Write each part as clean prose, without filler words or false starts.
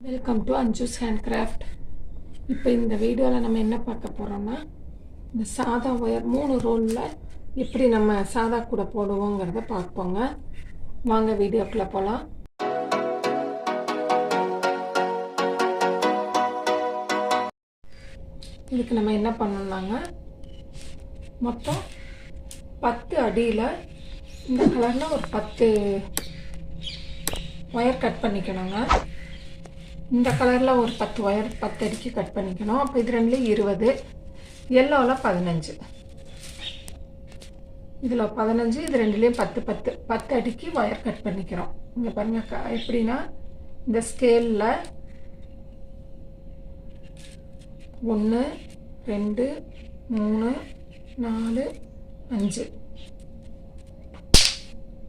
Welcome to Anju's handcraft. இப்போ இந்த வீடியோவில் நம்ம என்ன பார்க்க போகிறோம்னா, இந்த சாதா ஒயர் 3 ரோலில் எப்படி நம்ம சாதா கூட போடுவோங்கிறத பார்ப்போங்க. வாங்க வீடியோக்குள்ளே போகலாம். இதுக்கு நம்ம என்ன பண்ணணும்னாங்க, மொத்தம் 10 அடியில் இந்த கலரில் ஒரு 10 ஒயர் கட் பண்ணிக்கணுங்க. இந்த கலரில் ஒரு 10 ஒயர் 10 அடிக்கு கட் பண்ணிக்கணும். அப்போ இது ரெண்டுலேயும் 20, எல்லோவில் 15, இதில் 15, இது ரெண்டுலேயும் 10 அடிக்கு ஒயர் கட் பண்ணிக்கிறோம். இங்கே பாருங்கள் எப்படின்னா, இந்த ஸ்கேலில் 1 2 3 4 5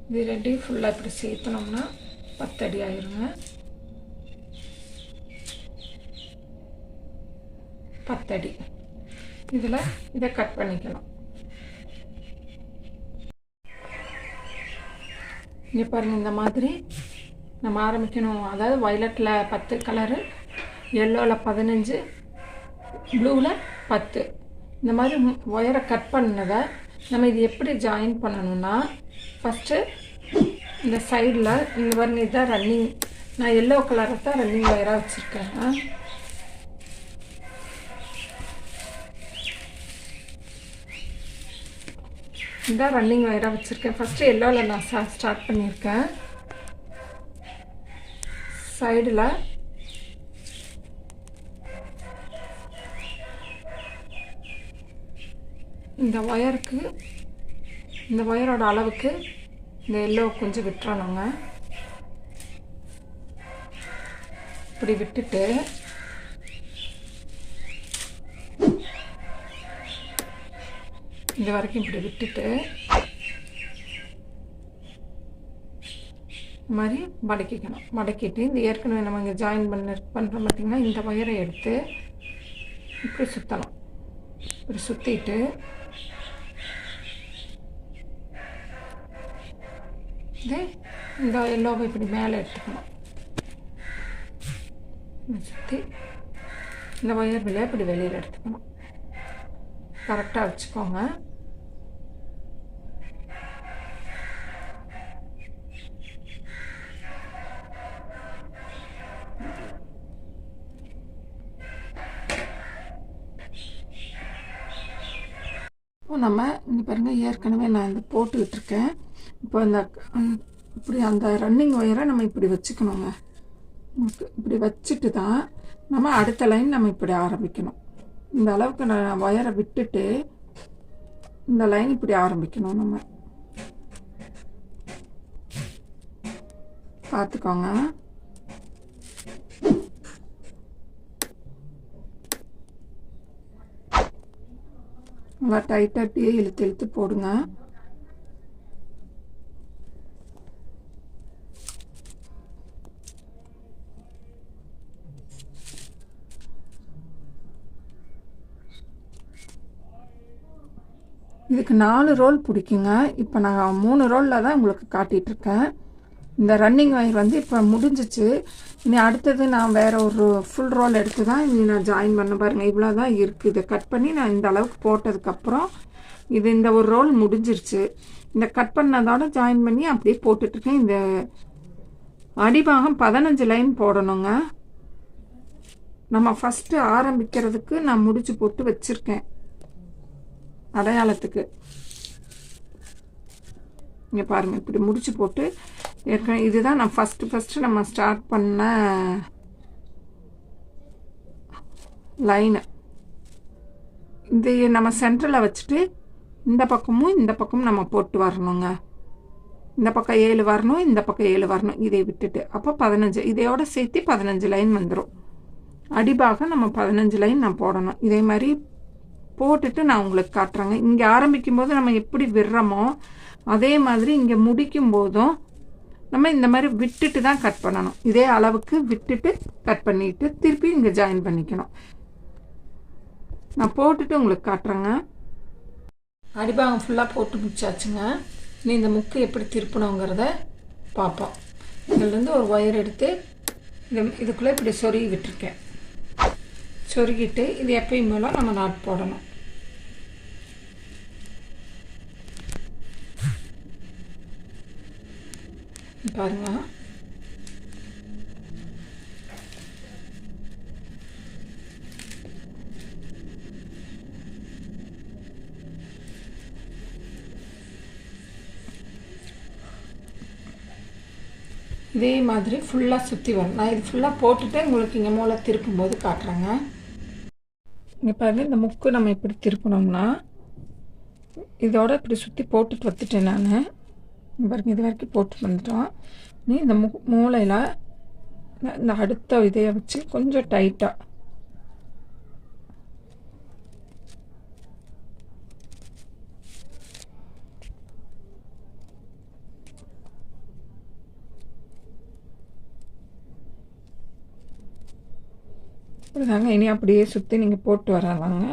இது ரெண்டையும் ஃபுல்லாக இப்படி சேர்த்தனோம்னா 10 அடி ஆயிருங்க. 10 அடி இதில் இதை கட் பண்ணிக்கலாம். இங்கே பாருங்கள், இந்த மாதிரி நம்ம ஆரம்பிக்கணும். அதாவது வயலட்டில் 10 கலரு, எல்லோவில் 15, ப்ளூவில் 10, இந்த மாதிரி ஒயரை கட் பண்ணதை நம்ம இது எப்படி ஜாயின் பண்ணணும்னா, ஃபஸ்ட்டு இந்த சைடில் இந்த மாதிரி இதான் ரன்னிங், நான் எல்லோ கலரை தான் ரன்னிங் ஒயராக வச்சுருக்கேங்க. இதான் ரன்னிங் ஒயராக வச்சுருக்கேன். ஃபஸ்ட்டு எல்லோவில் நான் ஸ்டார்ட் பண்ணியிருக்கேன். சைடில் இந்த ஒயருக்கு, இந்த ஒயரோட அளவுக்கு இந்த எல்லோ கொஞ்சம் விட்டுறணுங்க. இப்படி விட்டுட்டு இது வரைக்கும் இப்படி விட்டுட்டு இந்த மாதிரி மடக்கிக்கணும். மடக்கிட்டு இந்த ஏற்கனவே நம்ம இங்கே ஜாயின் பண்ணுறோம் பார்த்திங்கன்னா, இந்த ஒயரை எடுத்து இப்படி சுற்றணும். இப்படி சுற்றிட்டு இது இந்த எல்லோவை இப்படி மேலே எடுத்துக்கணும். சுற்றி இந்த ஒயர் விலை இப்படி வெளியில் எடுத்துக்கணும். கரெக்டாக வச்சுக்கோங்க. இப்போ நம்ம இங்கே பாருங்கள், ஏற்கனவே நான் இந்த போட்டுக்கிட்டு இருக்கேன். இப்போ இந்த இப்படி அந்த ரன்னிங் ஒயரை நம்ம இப்படி வச்சுக்கணுங்க. இப்படி வச்சுட்டு தான் நம்ம அடுத்த லைன் நம்ம இப்படி ஆரம்பிக்கணும். இந்த அளவுக்கு நான் ஒயரை விட்டுட்டு இந்த லைன் இப்படி ஆரம்பிக்கணும். நம்ம பார்த்துக்கோங்க. நல்லா டைட்டாக இழுத்து இழுத்து போடுங்க. இதுக்கு 4 ரோல் பிடிக்குங்க. இப்போ நான் 3 ரோலில் தான் உங்களுக்கு காட்டிகிட்ருக்கேன். இந்த ரன்னிங் ஒயர் வந்து இப்போ முடிஞ்சிச்சு. இனி அடுத்தது நான் வேறு ஒரு ஃபுல் ரோல் எடுத்து தான் இனி நான் ஜாயின் பண்ண. பாருங்கள், இவ்வளோ தான் இருக்குது. இதை கட் பண்ணி நான் இந்த அளவுக்கு போட்டதுக்கப்புறம் இது இந்த ஒரு ரோல் முடிஞ்சிருச்சு. இந்த கட் பண்ணதோட ஜாயின் பண்ணி அப்படியே போட்டுட்ருக்கேன். இந்த அடிபாகம் 15 லைன் போடணுங்க. நம்ம ஃபஸ்ட்டு ஆரம்பிக்கிறதுக்கு நான் முடிச்சு போட்டு வச்சுருக்கேன் அடையாளத்துக்கு. இங்கே பாருங்கள், இப்படி முடிச்சு போட்டு ஏற்கனவே இதுதான் நான் ஃபஸ்ட்டு நம்ம ஸ்டார்ட் பண்ண லைனு. இது நம்ம சென்டரில் வச்சுட்டு இந்த பக்கமும் நம்ம போட்டு வரணுங்க. இந்த பக்கம் 7 வரணும், இந்த பக்கம் 7 வரணும். இதை விட்டுட்டு அப்போ 15, இதையோட சேர்த்து 15 லைன் வந்துடும். அடிபாக நம்ம 15 லைன் நான் போடணும். இதே மாதிரி போட்டுட்டு நான் உங்களுக்கு காட்டுறேங்க. இங்கே ஆரம்பிக்கும் போது நம்ம எப்படி விடுறோமோ அதே மாதிரி இங்கே முடிக்கும் போதும் நம்ம இந்த மாதிரி விட்டுட்டு தான் கட் பண்ணணும். இதே அளவுக்கு விட்டுட்டு கட் பண்ணிட்டு திருப்பி இங்கே ஜாயின் பண்ணிக்கணும். நான் போட்டுட்டு உங்களுக்கு காட்டுறேங்க. அடிபாகம் ஃபுல்லாக போட்டு முடிச்சாச்சுங்க. நீ இந்த முக்கு எப்படி திருப்பணுங்கிறத பார்ப்போம். இதுலேருந்து ஒரு ஒயர் எடுத்து இதுக்குள்ளே இப்படி சொருகி விட்டுருக்கேன். சொருகிட்டு இது எப்பயும் போல நம்ம நாட் போடணும். பாருங்க, இதே மாதிரி ஃபுல்லாக சுற்றி வரும். நான் இது ஃபுல்லாக போட்டுட்டு உங்களுக்கு இங்கே மூளை திருப்பும்போது காட்டுறேங்க. இங்கே பாருங்க, இந்த முக்கு நம்ம இப்படி திருப்பணும்னா இதோட இப்படி சுற்றி போட்டுட்டு வந்துட்டேன். நான் பாருங்க, இது வரைக்கும் போட்டுட்டு வந்துட்டோம். நீ இந்த மூளையில் இந்த அடுத்த இதையை வச்சு கொஞ்சம் டைட்டாக இப்படிதாங்க. இனி அப்படியே சுற்றி நீங்கள் போட்டு வரலாங்க.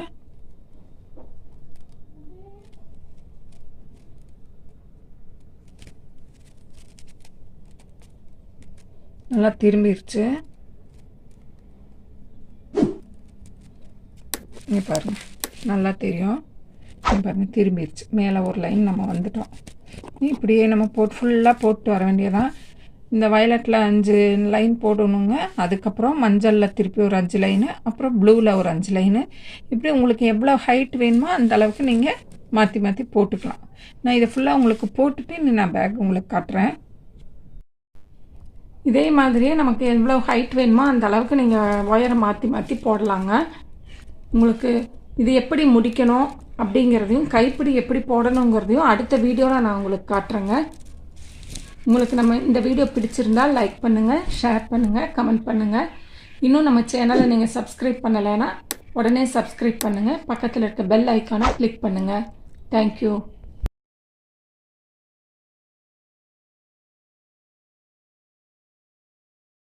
நல்லா திரும்பிடுச்சு. இங்கே பாருங்க, நல்லா தெரியும். பாருங்க, திரும்பிடுச்சு. மேலே ஒரு லைன் நம்ம வந்துட்டோம். இப்படியே நம்ம ஃபுல்லாக போட்டு வர வேண்டியதான். இந்த வயலட்டில் 5 லைன் போடணுங்க. அதுக்கப்புறம் மஞ்சளில் திருப்பி ஒரு 5 லைனு, அப்புறம் ப்ளூவில் ஒரு 5 லைனு. இப்படி உங்களுக்கு எவ்வளோ ஹைட் வேணுமோ அந்த அளவுக்கு நீங்கள் மாற்றி மாற்றி போட்டுக்கலாம். நான் இதை ஃபுல்லாக உங்களுக்கு போட்டுட்டு நான் பேக் உங்களுக்கு காட்டுறேன். இதே மாதிரியே நமக்கு எவ்வளோ ஹைட் வேணுமோ அந்த அளவுக்கு நீங்கள் ஒயரை மாற்றி மாற்றி போடலாங்க. உங்களுக்கு இது எப்படி முடிக்கணும் அப்படிங்கிறதையும் கைப்பிடி எப்படி போடணுங்கிறதையும் அடுத்த வீடியோவில் நான் உங்களுக்கு காட்டுறேங்க. உங்களுக்கு நம்ம இந்த வீடியோ பிடிச்சிருந்தால் லைக் பண்ணுங்கள், ஷேர் பண்ணுங்கள், கமெண்ட் பண்ணுங்கள். இன்னும் நம்ம சேனலை நீங்கள் சப்ஸ்கிரைப் பண்ணலைன்னா உடனே சப்ஸ்கிரைப் பண்ணுங்கள். பக்கத்தில் இருக்க பெல் ஐக்கானை கிளிக் பண்ணுங்கள். தேங்க்யூ.